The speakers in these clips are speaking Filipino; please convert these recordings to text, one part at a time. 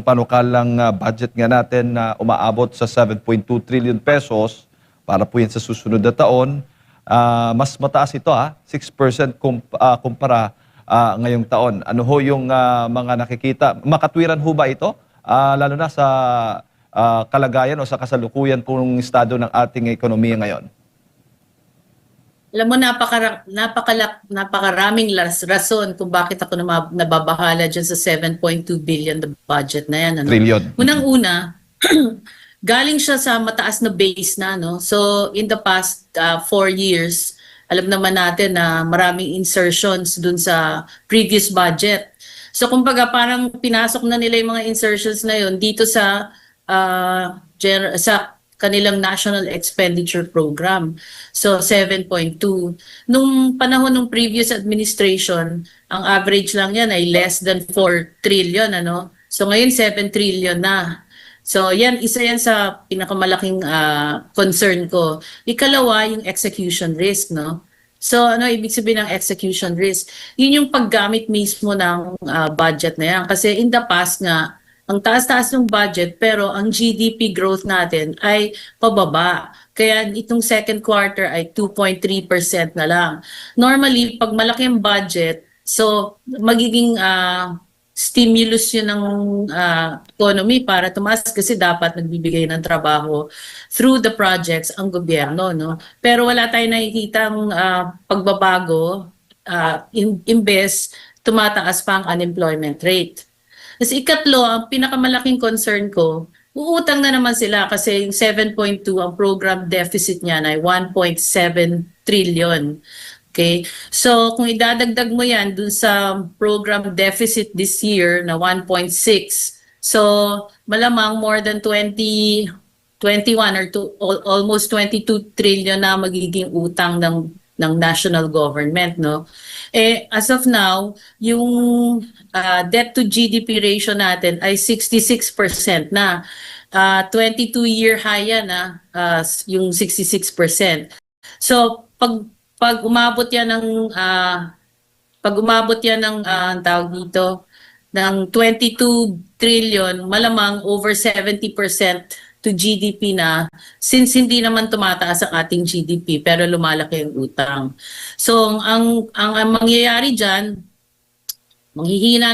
panukalang budget nga natin na umaabot sa 7.2 trillion pesos para po yan sa susunod na taon. Mas mataas ito 6% kumpara ngayong taon. Ano ho yung mga nakikita? Makatwiran ho ba ito? Lalo na sa kalagayan o sa kasalukuyan pong estado ng ating ekonomiya ngayon. Alam mo, napakaraming rason kung bakit ako nababahala dyan sa 7.2 billion na budget na yan. Ano? Trillion. Unang-una, galing siya sa mataas na base na. No? So in the past 4 years, alam naman natin na maraming insertions dun sa previous budget. So kumbaga parang pinasok na nila yung mga insertions na yun dito sa kanilang National Expenditure Program. So 7.2. Nung panahon ng previous administration, ang average lang yan ay less than 4 trillion. Ano? So ngayon 7 trillion na. So isa yan sa pinakamalaking concern ko. Ikalawa, yung execution risk. No? So ano ibig sabihin ng execution risk? Yun yung paggamit mismo ng budget na yan. Kasi in the past nga, ang taas-taas ng budget pero ang GDP growth natin ay pababa. Kaya itong second quarter ay 2.3% na lang. Normally, pag malaki ang budget, so magiging stimulus yun ng economy para tumaas kasi dapat nagbibigay ng trabaho through the projects ang gobyerno. No? Pero wala tayong nakikitang pagbabago, imbes tumataas pa ang unemployment rate. Kasi ikatlo, ang pinakamalaking concern ko, uutang na naman sila kasi yung 7.2, ang program deficit niya ay 1.7 trillion. Okay? So kung idadagdag mo yan dun sa program deficit this year na 1.6, so malamang more than 21 or almost 22 trillion na magiging utang ng national government, no? As of now, yung debt to GDP ratio natin ay 66% na. 22-year high yan yung 66%. So pag umabot yan ng tawag dito ng 22 trillion, malamang over 70% to GDP na, since hindi naman tumataas ang ating GDP pero lumalaki ang utang. So ang mangyayari diyan, manghihina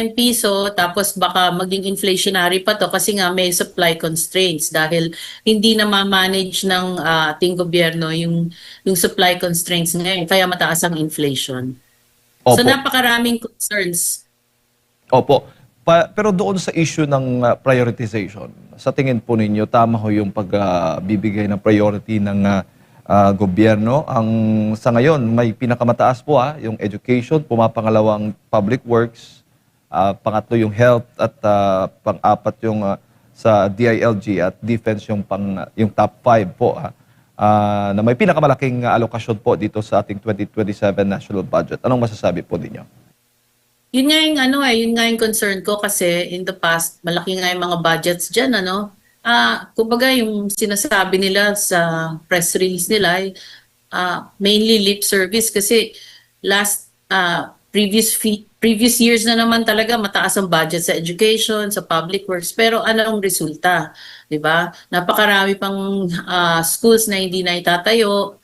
yung piso, tapos baka maging inflationary pa to kasi nga may supply constraints dahil hindi na ma-manage ng ating gobyerno yung supply constraints ngayon kaya mataas ang inflation. Opo. So napakaraming concerns. Opo. Pero doon sa issue ng prioritization, sa tingin po ninyo, tama ho yung pagbibigay ng priority ng gobyerno. Sa ngayon, may pinakamataas po yung education, pumapangalawang public works, pangatlo yung health, at pang-apat yung sa DILG at defense yung top 5 po. Na may pinakamalaking alokasyon po dito sa ating 2027 national budget. Anong masasabi po ninyo? Yun nga yung concern ko kasi in the past, malaki nga yung mga budgets dyan, kumbaga yung sinasabi nila sa press release nila ay mainly lip service kasi previous years na naman talaga mataas ang budget sa education, sa public works, pero ano ang resulta, 'di ba? Napakarami pang schools na hindi na itatayo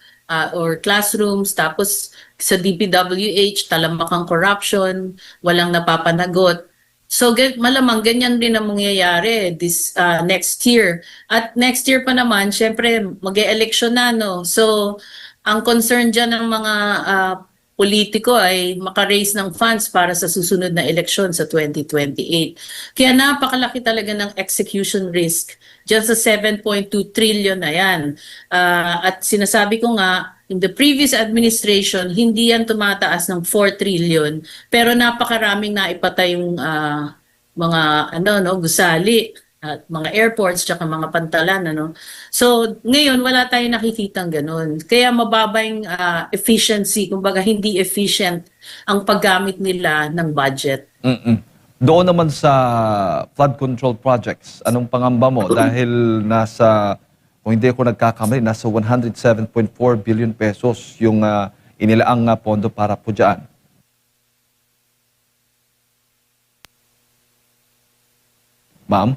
or classrooms, tapos sa DPWH, talamak ang corruption, walang napapanagot. So malamang ganyan din ang mangyayari this next year. At next year pa naman, syempre mag-e-election na, no? So ang concern dyan ng mga politiko ay maka-raise ng funds para sa susunod na eleksyon sa 2028. Kaya napakalaki talaga ng execution risk dyan sa 7.2 trillion na yan. At sinasabi ko nga, in the previous administration, hindi yan tumataas ng 4 trillion, pero napakaraming naipatay yung mga gusali at mga airports tsaka mga pantalan. So ngayon wala tayong nakikitang ganun. Kaya mababa yung efficiency, kumbaga hindi efficient ang paggamit nila ng budget. Doon naman sa flood control projects, anong pangamba mo? Dahil kung hindi ako nagkakamali, nasa 107.4 billion pesos yung inilaang pondo para po dyan. Ma'am,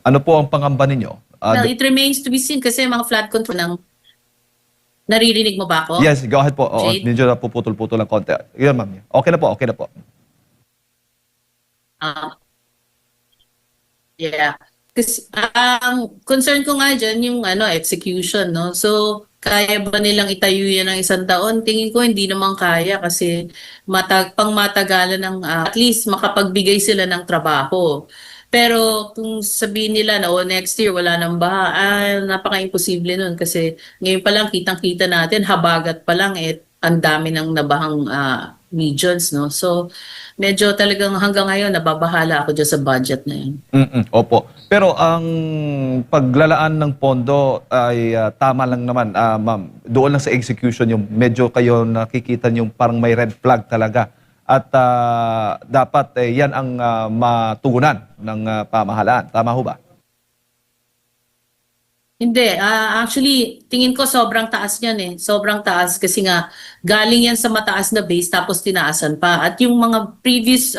ano po ang pangamba ninyo? Well, it remains to be seen kasi mga flood control ng naririnig mo ba ako? Yes, go ahead po. Oo, Jade? medyo napuputol-putol ng konti. Yun, ma'am. Okay na po, okay na po. Ah, yeah. Kasi ang concern ko nga dyan yung execution, no? So, kaya ba nilang itayo yan ng 1 taon? Tingin ko hindi naman kaya kasi pangmatagalan ng at least makapagbigay sila ng trabaho. Pero kung sabihin nila na next year wala nang baha, napaka-imposible nun kasi ngayon pa lang kitang-kita natin, habagat pa lang ang dami ng nabahang regions, no? So, medyo talagang hanggang ngayon nababahala ako dyan sa budget na yun. Opo. Pero ang paglalaan ng pondo ay tama lang naman, ma'am. Doon lang sa execution yung medyo kayo nakikita yung parang may red flag talaga. At dapat yan ang matugunan ng pamahalaan. Tama ho ba? Hindi, actually, tingin ko sobrang taas niyan eh. Sobrang taas kasi nga galing yan sa mataas na base tapos tinaasan pa. At yung mga previous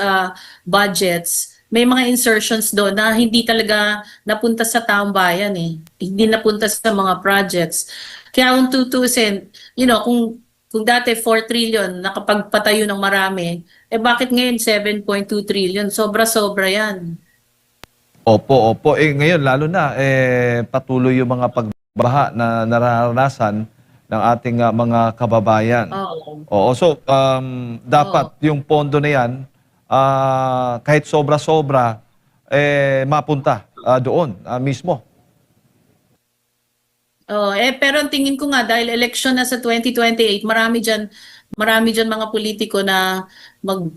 budgets, may mga insertions doon na hindi talaga napunta sa taong bayan eh. Hindi napunta sa mga projects. Kaya kung tutusin, kung dati 4 trillion nakapagpatayo ng marami, bakit ngayon 7.2 trillion? Sobra-sobra yan. Opo, opo. Ngayon, lalo na, patuloy yung mga pagbaha na nararanasan ng ating mga kababayan. Oo. Oo, so dapat yung pondo na yan, kahit sobra-sobra, mapunta doon mismo. Oh, pero ang tingin ko nga dahil election na sa 2028, marami diyan mga politiko na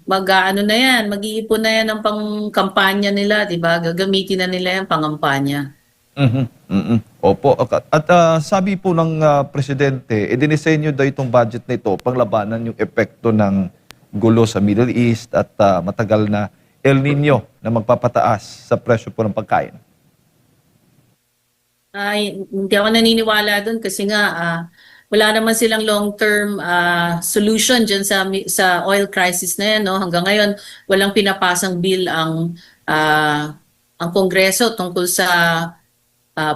mag-ano na yan, mag-iipon na yan ng pang-kampanya nila, 'di ba? Gagamitin na nila yan pang-kampanya. Opo. At sabi po ng presidente, dinisenyo daw itong budget na ito panglabanan yung epekto ng gulo sa Middle East at matagal na El Nino na magpapataas sa presyo po ng pagkain. Ay, hindi ako naniniwala doon kasi nga wala naman silang long-term solution diyan sa oil crisis na yan, no? Hanggang ngayon walang pinapasang bill ang Kongreso tungkol sa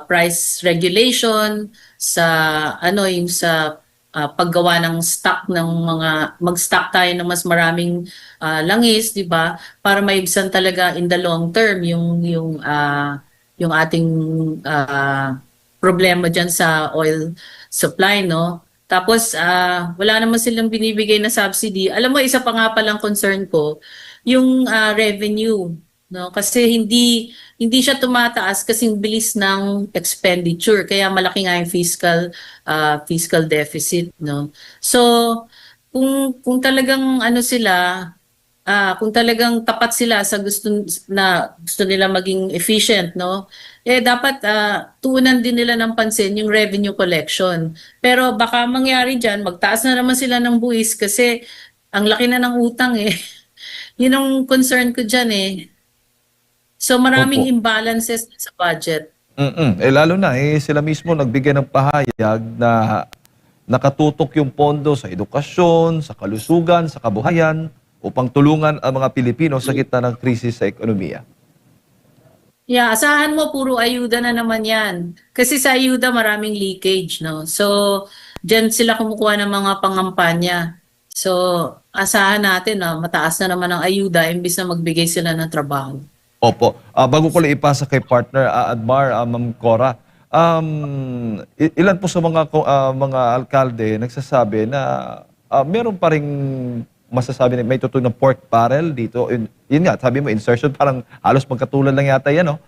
price regulation, sa yung sa paggawa ng stock ng mag-stock tayo ng mas maraming langis, 'di ba? Para maibsan talaga in the long term yung ating problema dyan sa oil supply, no? Tapos, wala naman silang binibigay na subsidy. Alam mo, isa pa nga palang concern ko, yung revenue, no? Kasi hindi siya tumataas kasing bilis ng expenditure. Kaya malaki nga yung fiscal deficit, no? So, kung talagang kung talagang tapat sila sa gusto nila maging efficient, no? Dapat tuunan din nila ng pansin yung revenue collection. Pero baka mangyari diyan, magtaas na naman sila ng buwis kasi ang laki na ng utang eh. Yun ang concern ko diyan eh. So maraming Opo. imbalances sa budget. Lalo na, sila mismo nagbigay ng pahayag na nakatutok yung pondo sa edukasyon, sa kalusugan, sa kabuhayan, upang tulungan ang mga Pilipino sa gitna ng krisis sa ekonomiya. Yeah, asahan mo puro ayuda na naman yan. Kasi sa ayuda maraming leakage, no? So, diyan sila kumukuha ng mga pangampanya. So, asahan natin na mataas na naman ang ayuda imbis na magbigay sila ng trabaho. Opo. Bago ko lang ipasa kay partner Admar, Ma'am Cora, ilan po sa mga alkalde nagsasabi na meron pa ring masasabi na may tutunog ng pork barrel dito. Yun nga, sabi mo, insertion, parang halos magkatulad lang yata yan, no?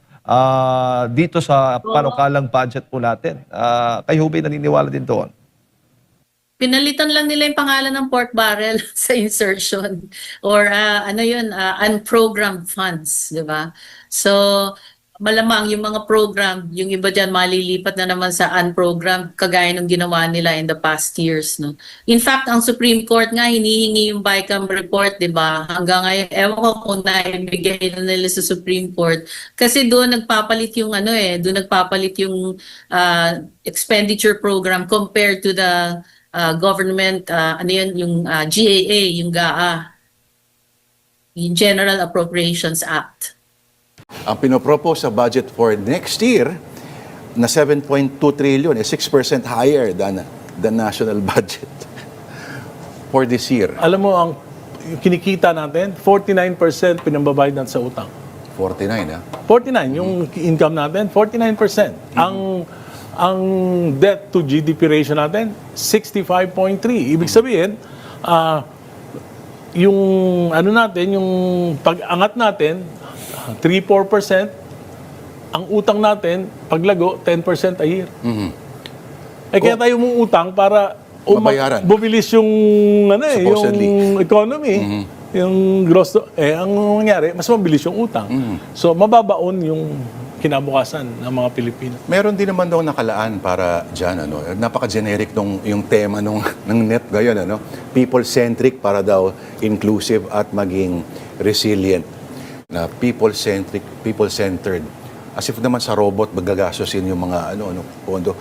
Dito sa panukalang budget po natin. Kayo ba naniniwala din doon? Pinalitan lang nila yung pangalan ng pork barrel sa insertion or unprogrammed funds, di ba? So, malamang yung mga program, yung iba dyan malilipat na naman sa unprogrammed kagaya ng ginawa nila in the past years, no? In fact, ang Supreme Court nga hinihingi yung BICAM report, 'di ba? Hanggang ngayon, ewan ko kung naibigay na nila sa Supreme Court kasi doon nagpapalit yung doon nagpapalit yung expenditure program compared to the government yung GAA, yung GAA, yung General Appropriations Act. Ang pinopropose sa budget for next year na 7.2 trillion is 6% higher than the national budget for this year. Alam mo, ang kinikita natin, 49% pinambabayad natin sa utang. 49, ha? 49, yung income natin, 49%. Ang debt to GDP ratio natin, 65.3. Ibig sabihin, yung ano natin, yung pag-angat natin, 3-4%, ang utang natin, paglago, 10% a year. Eh kaya tayo mong utang para Mabayaran. bumilis yung ano eh, Supposedly. yung economy, yung gross ang nangyari, mas mabilis yung utang. So mababaon yung kinabukasan ng mga Pilipino. Meron din naman daw nakalaan para dyan, ano, napaka-generic nung yung tema ng NEP ngayon, ano, people-centric para daw inclusive at maging resilient. Na people-centric, people-centered. As if naman sa robot, magagastosin yung mga pondo.